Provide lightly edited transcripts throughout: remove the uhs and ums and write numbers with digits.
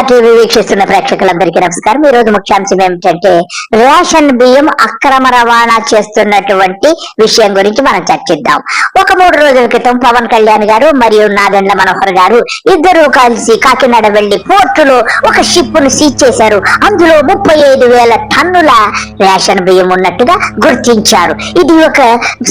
TV వీక్షిస్తున్న ప్రేక్షకులందరికీ నమస్కారం. ఈ రోజు ముఖ్యాంశం ఏమిటంటే రేషన్ బియ్యం అక్రమ రవాణా చేస్తున్నటువంటి విషయం గురించి మనం చర్చిద్దాం. ఒక 3 రోజుల క్రితం పవన్ కళ్యాణ్ గారు మరియు నాదెండ్ల మనోహర్ గారు ఇద్దరు కలిసి కాకినాడ వెళ్లి పోర్టులో ఒక షిప్ ను సీజ్ చేశారు. అందులో 35,000 టన్నుల రేషన్ బియ్యం ఉన్నట్టుగా గుర్తించారు. ఇది ఒక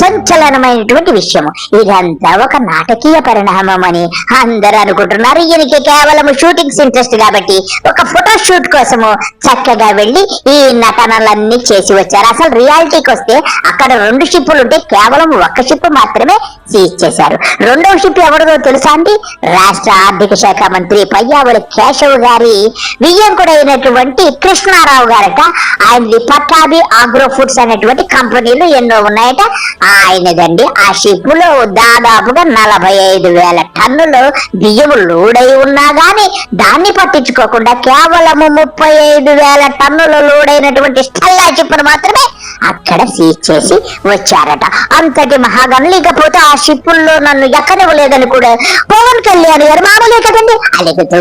సంచలనమైనటువంటి విషయం. ఇదంతా ఒక నాటకీయ పరిణామం అని అందరూ అనుకుంటున్నారు. ఈయనకి కేవలం షూటింగ్స్ ఇంట్రెస్ట్ కాబట్టి ఒక ఫోటో షూట్ కోసము చక్కగా వెళ్లి ఈ నటనలన్నీ చేసి వచ్చారు. అసలు రియాలిటీకి వస్తే అక్కడ 2 షిప్పులు ఉంటే కేవలం 1 షిప్ మాత్రమే సీజ్ చేశారు. 2వ షిప్ ఎవరిదో తెలుసా అండి? రాష్ట్ర ఆర్థిక శాఖ మంత్రి పయ్యావుల కేశవ్ గారి వియ్యంకుడైనటువంటి కృష్ణారావు గారట. ఆయనది పట్టాభి ఆగ్రో ఫుడ్స్ అనేటువంటి కంపెనీలు ఎన్నో ఉన్నాయట. ఆయనదండి. ఆ షిప్ లో దాదాపుగా 45,000 టన్నులు బియ్యం లోడ్ అయి ఉన్నా గానీ దాన్ని పట్టించుకోకుండా కేవలం 35,000 టన్నులు లోడ్ అయినటువంటి స్టెల్లా షిప్ను మాత్రమే అక్కడ సీజ్ చేసి వచ్చారట. అంతటి మహాగనులు. ఇకపోతే ఆ షిప్పుల్లో నన్ను ఎక్కనివ్వలేదని కూడా పవన్ కళ్యాణ్ గారు మామూలే కదండి.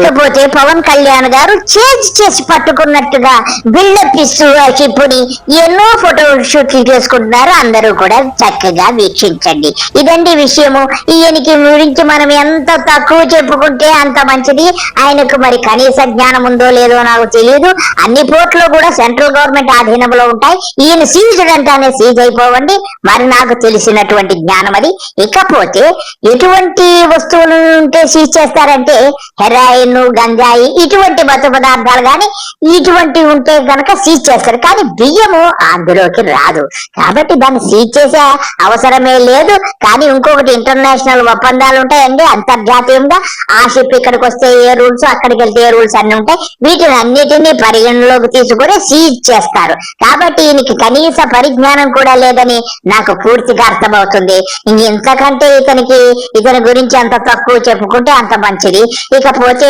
లేకపోతే పవన్ కళ్యాణ్ గారు చేంజ్ చేసి పట్టుకున్నట్టుగా బిల్డప్ ఇస్తూ ఆ షిప్పుని ఎన్నో ఫోటో షూట్లు చేసుకుంటున్నారు. అందరూ కూడా చక్కగా వీక్షించండి. ఇదండి విషయము. ఈయనకి గురించి మనం ఎంత తక్కువ చెప్పుకుంటే అంత మంచిది. ఆయనకు మరి కనీస జ్ఞానం ఉందో లేదో నాకు తెలియదు. అన్ని పోర్టులు కూడా సెంట్రల్ గవర్నమెంట్ ఆధీనంలో ఉంటాయి. ఈయన సీజ్ అంటానే సీజ్ అయిపోవండి. మరి నాకు తెలిసినటువంటి జ్ఞానం అది. ఇకపోతే ఎటువంటి వస్తువులు ఉంటే సీజ్ చేస్తారంటే హెరాయిన్, గంజాయి ఇటువంటి మత్తు పదార్థాలు గాని ఇటువంటివి ఉంటే గనక సీజ్ చేస్తారు. కానీ బియ్యము అందులోకి రాదు కాబట్టి దాన్ని సీజ్ చేసే అవసరమే లేదు. కానీ ఇంకొకటి ఇంటర్నేషనల్ ఒప్పందాలు ఉంటాయండి అంతర్జాతీయంగా. ఆ షిప్ ఇక్కడికి వస్తే ఏ రూల్స్, అక్కడికి వెళ్తే ఏ రూల్స్ అన్ని ఉంటాయి. వీటిని అన్నిటినీ పరిగణలోకి తీసుకుని సీజ్ చేస్తారు. కాబట్టి ఈయనకి కనీస పరిజ్ఞానం కూడా లేదని నాకు పూర్తిగా అర్థమవుతుంది. ఇంతకంటే ఇతని గురించి అంత తక్కువ చెప్పుకుంటే అంత మంచిది. ఇకపోతే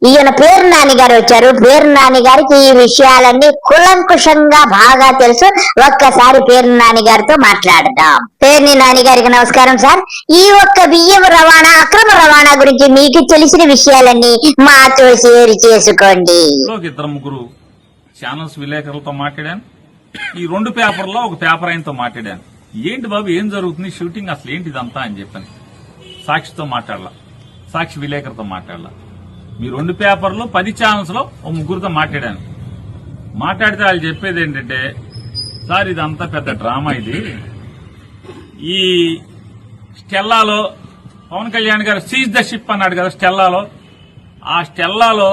ఈయన పేరు నాని గారు వచ్చారు. పేరు నాని గారికి ఈ విషయాలన్నీ కులంకుషంగా బాగా తెలుసు. ఒక్కసారి పేరు నాని గారితో మాట్లాడదాం. పేర్ని నాని గారికి నమస్కారం సార్. ఈ ఒక్క బియ్యం రవాణా, అక్రమ రవాణా గురించి మీకు తెలిసిన విషయాలన్నీ మాతో షేర్ చేసుకోండి. 2-3 ఛానల్స్ విలేకరులతో మాట్లాడాను. ఈ 2 పేపర్లో ఒక పేపర్ ఆయనతో మాట్లాడాను. ఏంటి బాబు ఏం జరుగుతుంది షూటింగ్, అసలు ఏంటి ఇదంతా అని చెప్పని. సాక్షితో మాట్లాడాల, సాక్షి విలేకరుతో మాట్లాడాల. మీ 2 పేపర్లు 10 ఛానల్స్ లో 3 మాట్లాడాను. మాట్లాడితే వాళ్ళు చెప్పేది ఏంటంటే, సార్ ఇదంతా పెద్ద డ్రామా. ఈ స్టెల్లాలో పవన్ కళ్యాణ్ గారు సీజ్ ద షిప్ అన్నాడు కదా స్టెల్లాలో. ఆ స్టెల్లాలో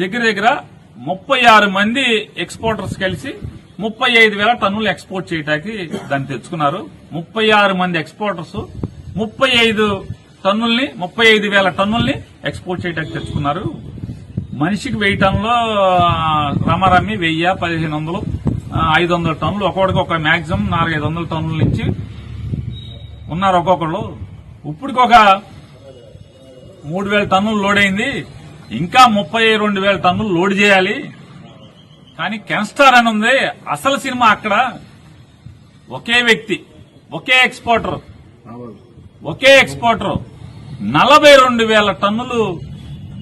దగ్గర 36 మంది ఎక్స్పోర్టర్స్ కలిసి 35,000 టన్నులు ఎక్స్పోర్ట్ చేయడానికి దాన్ని తెచ్చుకున్నారు. 36 మంది ఎక్స్పోర్టర్స్ 35,000 టన్నుల్ని ఎక్స్పోర్ట్ చేయడానికి తెచ్చుకున్నారు. మనిషికి 1000 టన్నులు రమారమ్మి 1000, 1500, 500 టన్నులు ఒక్కొక్కడికి ఒక మాక్సిమం 400-500 టన్నుల నుంచి ఉన్నారు ఒక్కొక్కళ్ళు. ఇప్పటికి ఒక 3,000 టన్నులు లోడ్ అయింది. ఇంకా 32,000 టన్నులు లోడ్ చేయాలి. కానీ కెన్స్టార్ అని ఉంది. అసలు సినిమా అక్కడ ఒకే వ్యక్తి, ఒకే ఎక్స్పోర్టర్ 42,000 టన్నులు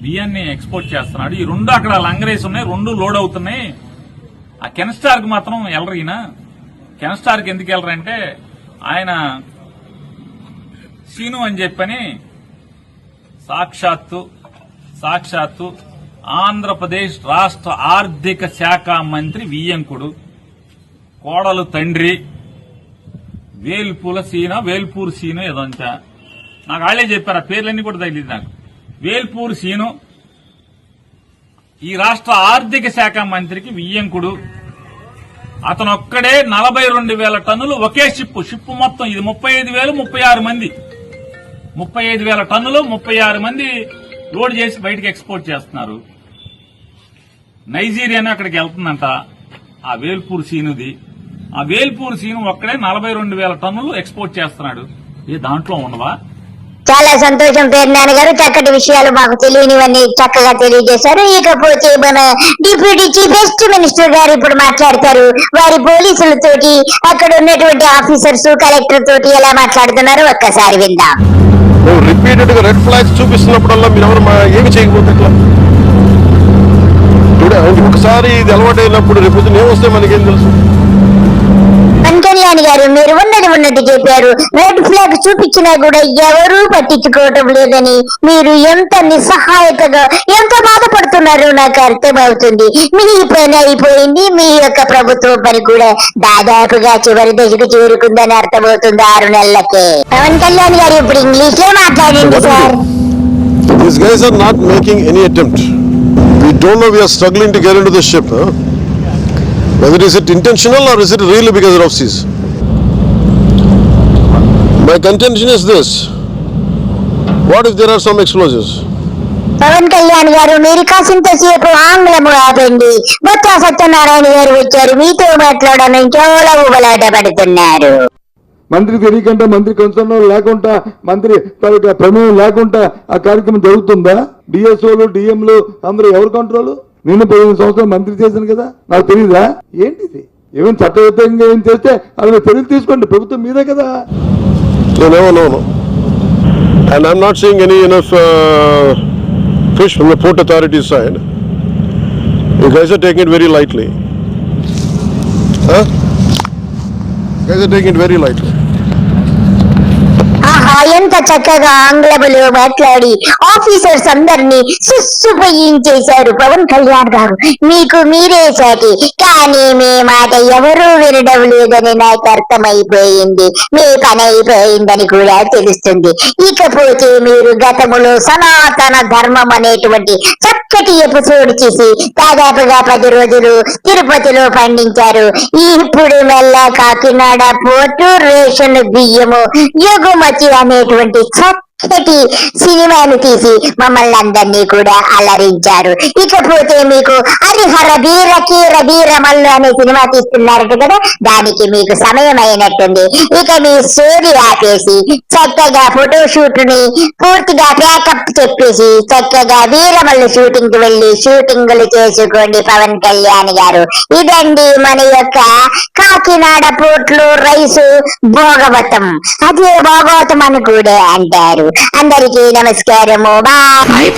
బియ్యాన్ని ఎక్స్పోర్ట్ చేస్తున్నాడు. ఈ 2 అక్కడ లంగరేసి ఉన్నాయి, 2 లోడ్ అవుతున్నాయి. ఆ కెన్స్టార్ కి మాత్రం వెళ్ళరు. ఈయన కెన్స్టార్ కి ఎందుకు వెళ్ళరంటే ఆయన సీను అని చెప్పని సాక్షాత్తు ఆంధ్రప్రదేశ్ రాష్ట్ర ఆర్థిక శాఖ మంత్రి వియ్యంకుడు కోడలు తండ్రి వేల్పూర్ సీను ఏదంతా నాకు వాళ్ళే చెప్పారు. ఆ పేర్లన్నీ కూడా తగిలింది నాకు. వేల్పూర్ సీను ఈ రాష్ట్ర ఆర్థిక శాఖ మంత్రికి వియ్యంకుడు. అతను ఒక్కడే 42,000 టన్నులు ఒకే షిప్ మొత్తం ఇది 35,000, 36 మంది 35,000 టన్నులు 36 మంది లోడ్ చేసి బయటకు ఎక్స్పోర్ట్ చేస్తున్నారు. నైజీరియానే అక్కడికి వెళ్తుందంట ఆ వేల్పూర్ సీనుది. ఆ వేల్పూర్ సీను ఒక్కడే 42,000 టన్నులు ఎక్స్పోర్ట్ చేస్తున్నాడు. దాంట్లో ఉండవా? చాలా సంతోషం పేరు నాని గారు. చక్కటి విషయాలు మాకు తెలియనివన్నీ చక్కగా తెలియజేశారు. ఇకపోతే మన డిప్యూటీ చీఫ్ మినిస్టర్ గారు ఇప్పుడు మాట్లాడతారు. వారి పోలీసులతోటి, అక్కడ ఉన్నటువంటి ఆఫీసర్స్, కలెక్టర్ తోటి ఎలా మాట్లాడుతున్నారో ఒక్కసారి విందాం. నువ్వు రిపీటెడ్ గా రెడ్ ఫ్లాగ్స్ చూపిస్తున్నప్పుడల్లా మీరు ఎవరు ఏమి చేయకపోతే ఎట్లా? ఒకసారి ఇది అలవాటు అయినప్పుడు రేపు ఏమొస్తే మనకేం తెలుసు? పవన్ కళ్యాణ్ గారు మీరు ఉన్నట్టు చెప్పారు. రెడ్ ఫ్లాగ్ చూపించినా కూడా ఎవరూ పట్టించుకోవటం లేదని మీరు ఎంత నిస్సహాయతగా ఎంత బాధపడుతున్నారో నాకు అర్థమవుతుంది. మీ పని అయిపోయింది, మీ యొక్క ప్రభుత్వం పని కూడా దాదాపుగా చివరి దశకు చేరుకుందని అర్థమవుతుంది 6 నెలలకే. పవన్ కళ్యాణ్ గారు ఇప్పుడు ఇంగ్లీష్ లో మాట్లాడండి sir. These guys are not making any attempt. We don't know, we are struggling to get into the ship. Whether is it intentional or is it really because of seas? My contention is this. What if there are some explosives? Pawan Kalyan garu మీరు కాసింతసేపు ఆంగ్లము ఆపండి. బొత్స సత్యనారాయణ గారు వచ్చారు, మీతో మాట్లాడడానికి చాలా ఉబలాట పడుతున్నారు. మంత్రి తెలియకుండా, మంత్రి కన్సర్న్ లేకుండా, మంత్రి ప్రమేయం లేకుండా ఆ కార్యక్రమం జరుగుతుందా? డిఎస్ఓలు డిఎంలు అందరూ ఎవరు కంట్రోల్? నేను 15 సంవత్సరాలు మంత్రి చేశాను కదా, నాకు తెలియదా? ఏంటిది? ఏమైనా చట్టబద్ధంగా ఏం చేస్తే అది చర్యలు తీసుకోండి, ప్రభుత్వం మీదే కదా. No. And I'm not seeing any enough fish from the Port Authority side. You guys are taking it very lightly. Huh? You guys are taking it very lightly. ఆహా, ఎంత చక్కగా ఆంగ్లములో మాట్లాడి ఆఫీసర్స్ అందరినీ సుస్సుపోయించేశారు పవన్ కళ్యాణ్ గారు. మీకు మీరే సాటి, కానీ మీ మాట ఎవరూ వినడం లేదని నాకు అర్థమైపోయింది. మీ పని అయిపోయిందని కూడా తెలుస్తుంది. ఇకపోతే మీరు గతములో సనాతన ధర్మం అనేటువంటి చక్కటి ఎపిసోడ్ చేసి దాదాపుగా 10 రోజులు తిరుపతిలో పండించారు. ఇప్పుడు మెల్ల కాకినాడ పోర్టు రేషన్ బియ్యము ఎగుమతి అనేటువంటి చక్కటి సినిమాను తీసి మమ్మల్ని అందరినీ కూడా అలరించారు. ఇకపోతే మీకు హరిహర వీర కీర వీరమల్లు అనే సినిమా తీస్తున్నారు కదా, దానికి మీకు సమయం అయినట్టుంది. ఇక మీ సోది ఆపేసి చక్కగా ఫోటోషూట్ ని పూర్తిగా ప్యాకప్ చెప్పేసి చక్కగా వీరమల్లు షూటింగ్ కి వెళ్లి షూటింగులు చేసుకోండి పవన్ కళ్యాణ్ గారు. ఇదండి మన యొక్క కాకినాడ పోర్ట్లో రైసు భోగవతం. అదే భోగవతం అని కూడా అంటారు. అందరికీ నమస్కారము. బాయ్.